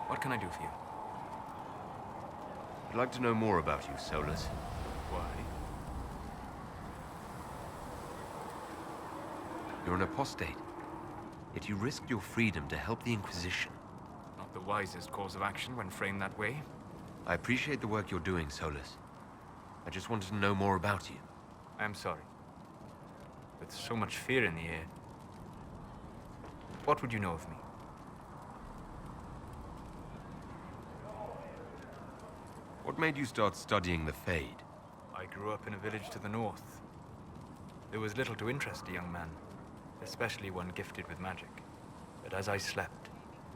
What can I do for you? I'd like to know more about you, Solus. Why? You're an apostate, yet you risked your freedom to help the Inquisition. Not the wisest course of action when framed that way. I appreciate the work you're doing, Solus. I just wanted to know more about you. I am sorry. With so much fear in the air. What would you know of me? What made you start studying the Fade? I grew up in a village to the north. There was little to interest a young man, especially one gifted with magic. But as I slept,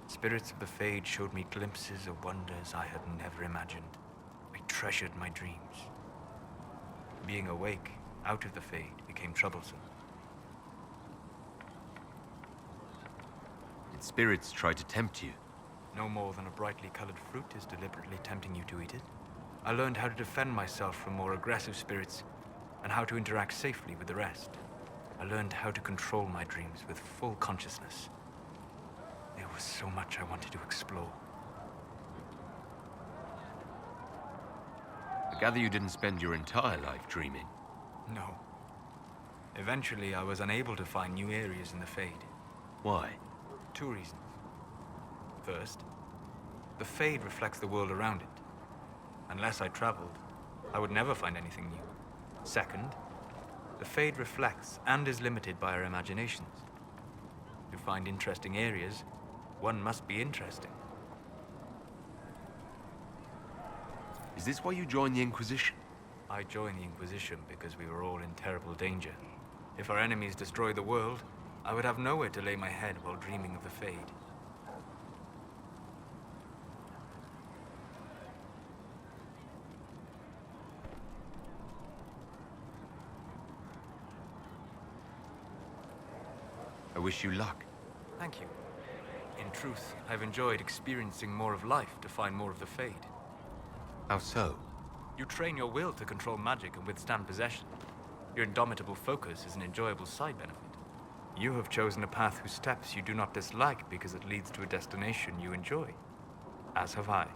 spirits of the Fade showed me glimpses of wonders I had never imagined. I treasured my dreams. Being awake, out of the Fade, became troublesome. Did spirits try to tempt you? No more than a brightly colored fruit is deliberately tempting you to eat it. I learned how to defend myself from more aggressive spirits and how to interact safely with the rest. I learned how to control my dreams with full consciousness. There was so much I wanted to explore. I gather you didn't spend your entire life dreaming. No. Eventually, I was unable to find new areas in the Fade. Why? 2 reasons. First, the Fade reflects the world around it. Unless I traveled, I would never find anything new. Second, the Fade reflects and is limited by our imaginations. To find interesting areas, one must be interesting. Is this why you joined the Inquisition? I joined the Inquisition because we were all in terrible danger. If our enemies destroyed the world, I would have nowhere to lay my head while dreaming of the Fade. I wish you luck. Thank you. In truth, I've enjoyed experiencing more of life to find more of the Fade. How so? You train your will to control magic and withstand possession. Your indomitable focus is an enjoyable side benefit. You have chosen a path whose steps you do not dislike because it leads to a destination you enjoy. As have I.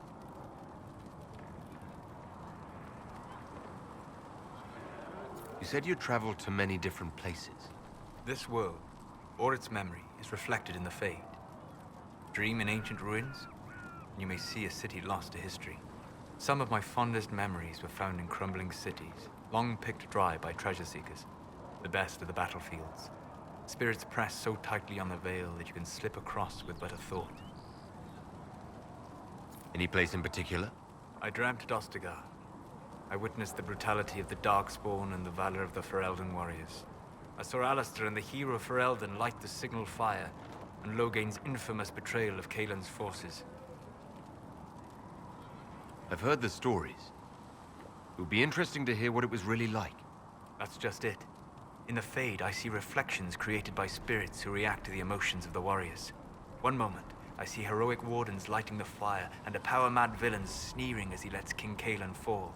You said you traveled to many different places. This world, or its memory, is reflected in the Fade. Dream in ancient ruins, and you may see a city lost to history. Some of my fondest memories were found in crumbling cities, long picked dry by treasure seekers. The best of the battlefields. Spirits press so tightly on the veil that you can slip across with but a thought. Any place in particular? I dreamt at Ostagar. I witnessed the brutality of the Darkspawn and the valor of the Ferelden warriors. I saw Alistair and the hero Ferelden light the signal fire, and Logain's infamous betrayal of Kaelin's forces. I've heard the stories. It would be interesting to hear what it was really like. That's just it. In the Fade, I see reflections created by spirits who react to the emotions of the warriors. One moment, I see heroic wardens lighting the fire and a power-mad villain sneering as he lets King Kaelin fall.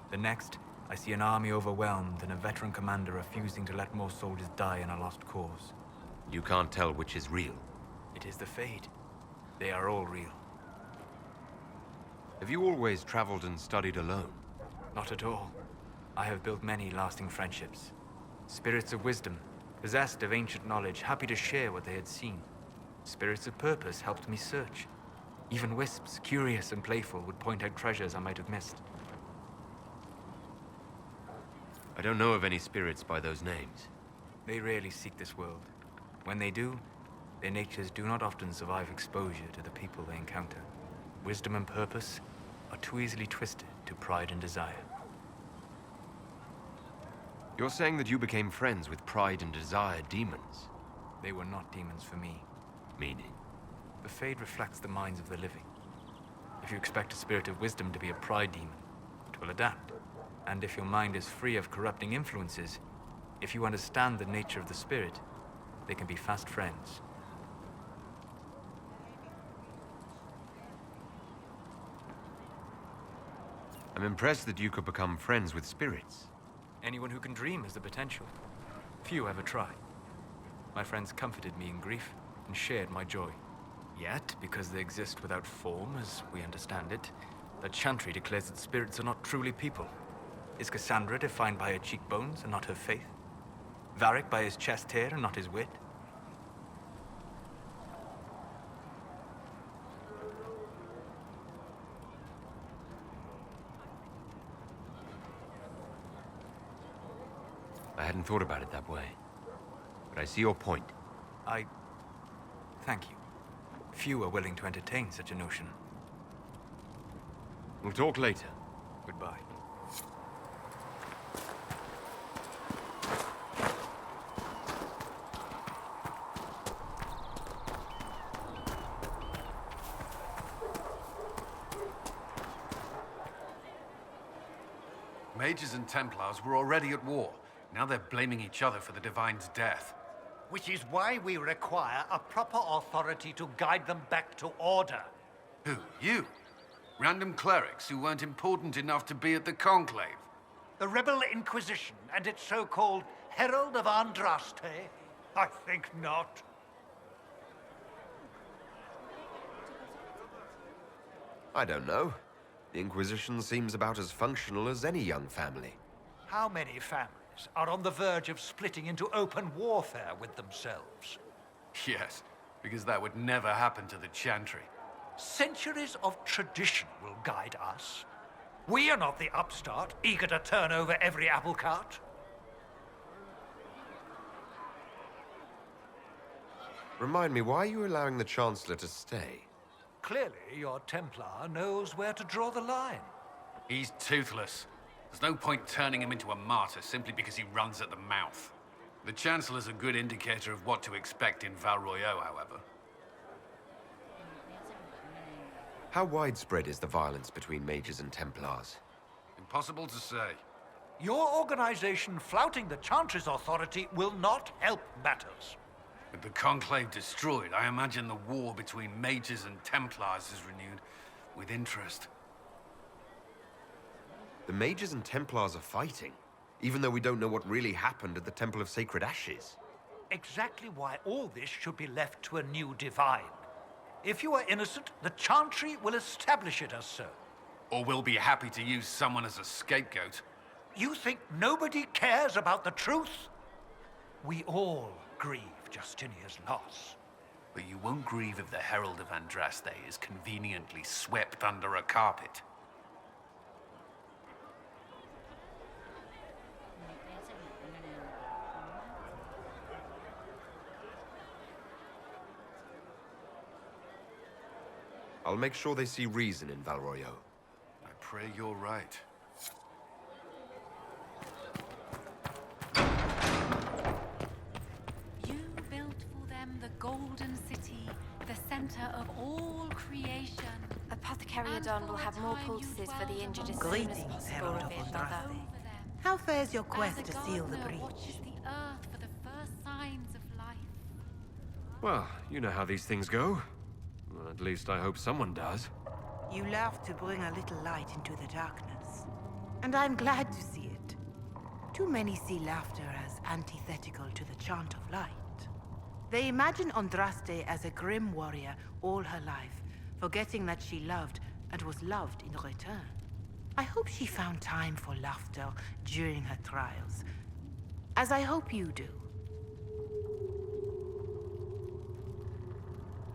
The next, I see an army overwhelmed and a veteran commander refusing to let more soldiers die in a lost cause. You can't tell which is real. It is the Fade. They are all real. Have you always traveled and studied alone? Not at all. I have built many lasting friendships. Spirits of wisdom, possessed of ancient knowledge, happy to share what they had seen. Spirits of purpose helped me search. Even wisps, curious and playful, would point out treasures I might have missed. I don't know of any spirits by those names. They rarely seek this world. When they do, their natures do not often survive exposure to the people they encounter. Wisdom and purpose are too easily twisted to pride and desire. You're saying that you became friends with pride and desire demons? They were not demons for me. Meaning? The Fade reflects the minds of the living. If you expect a spirit of wisdom to be a pride demon, it will adapt. And if your mind is free of corrupting influences, if you understand the nature of the spirit, they can be fast friends. I'm impressed that you could become friends with spirits. Anyone who can dream has the potential. Few ever try. My friends comforted me in grief and shared my joy. Yet, because they exist without form, as we understand it, the Chantry declares that spirits are not truly people. Is Cassandra defined by her cheekbones and not her faith? Varric by his chest hair and not his wit? I hadn't thought about it that way. But I see your point. Thank you. Few are willing to entertain such a notion. We'll talk later. Goodbye. Mages and Templars were already at war. Now they're blaming each other for the Divine's death. Which is why we require a proper authority to guide them back to order. Who? You? Random clerics who weren't important enough to be at the Conclave? The Rebel Inquisition and its so-called Herald of Andraste? I think not. I don't know. The Inquisition seems about as functional as any young family. How many families are on the verge of splitting into open warfare with themselves? Yes, because that would never happen to the Chantry. Centuries of tradition will guide us. We are not the upstart, eager to turn over every apple cart. Remind me, why are you allowing the Chancellor to stay? Clearly, your Templar knows where to draw the line. He's toothless. There's no point turning him into a martyr simply because he runs at the mouth. The Chancellor's a good indicator of what to expect in Val Royeaux, however. How widespread is the violence between mages and Templars? Impossible to say. Your organization flouting the Chantry's authority will not help matters. With the Conclave destroyed, I imagine the war between mages and Templars is renewed with interest. The mages and Templars are fighting, even though we don't know what really happened at the Temple of Sacred Ashes. Exactly why all this should be left to a new divine. If you are innocent, the Chantry will establish it as so. Or we'll be happy to use someone as a scapegoat. You think nobody cares about the truth? We all grieve Justinia's loss. But you won't grieve if the Herald of Andraste is conveniently swept under a carpet. I'll make sure they see reason in Val Royeaux. I pray you're right. You built for them the Golden City, the center of all creation. Apothecariodon will have more poultices for the injured as soon as Greetings, possible, Herald of revered Andraste. mother. How fares your As quest a to seal the gardener breach? watches the earth for the first signs of life. Well, you know how these things go. Well, at least I hope someone does. You love to bring a little light into the darkness. And I'm glad to see it. Too many see laughter as antithetical to the chant of light. They imagine Andraste as a grim warrior all her life, forgetting that she loved and was loved in return. I hope she found time for laughter during her trials, as I hope you do.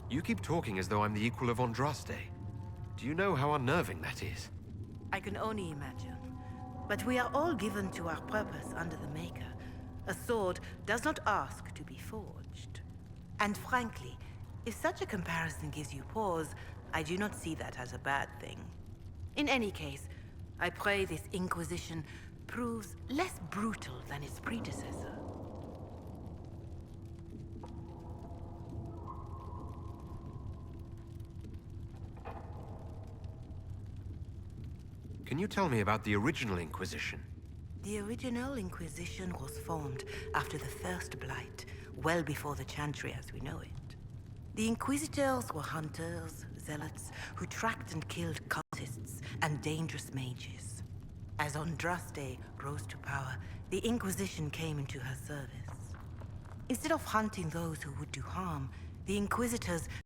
You keep talking as though I'm the equal of Andraste. Do you know how unnerving that is? I can only imagine. But we are all given to our purpose under the Maker. A sword does not ask to be forged. And frankly, if such a comparison gives you pause, I do not see that as a bad thing. In any case, I pray this Inquisition proves less brutal than its predecessor. Can you tell me about the original Inquisition? The original Inquisition was formed after the First Blight, well before the Chantry as we know it. The Inquisitors were hunters, zealots, who tracked and killed cultists and dangerous mages. As Andraste rose to power, the Inquisition came into her service. Instead of hunting those who would do harm, the Inquisitors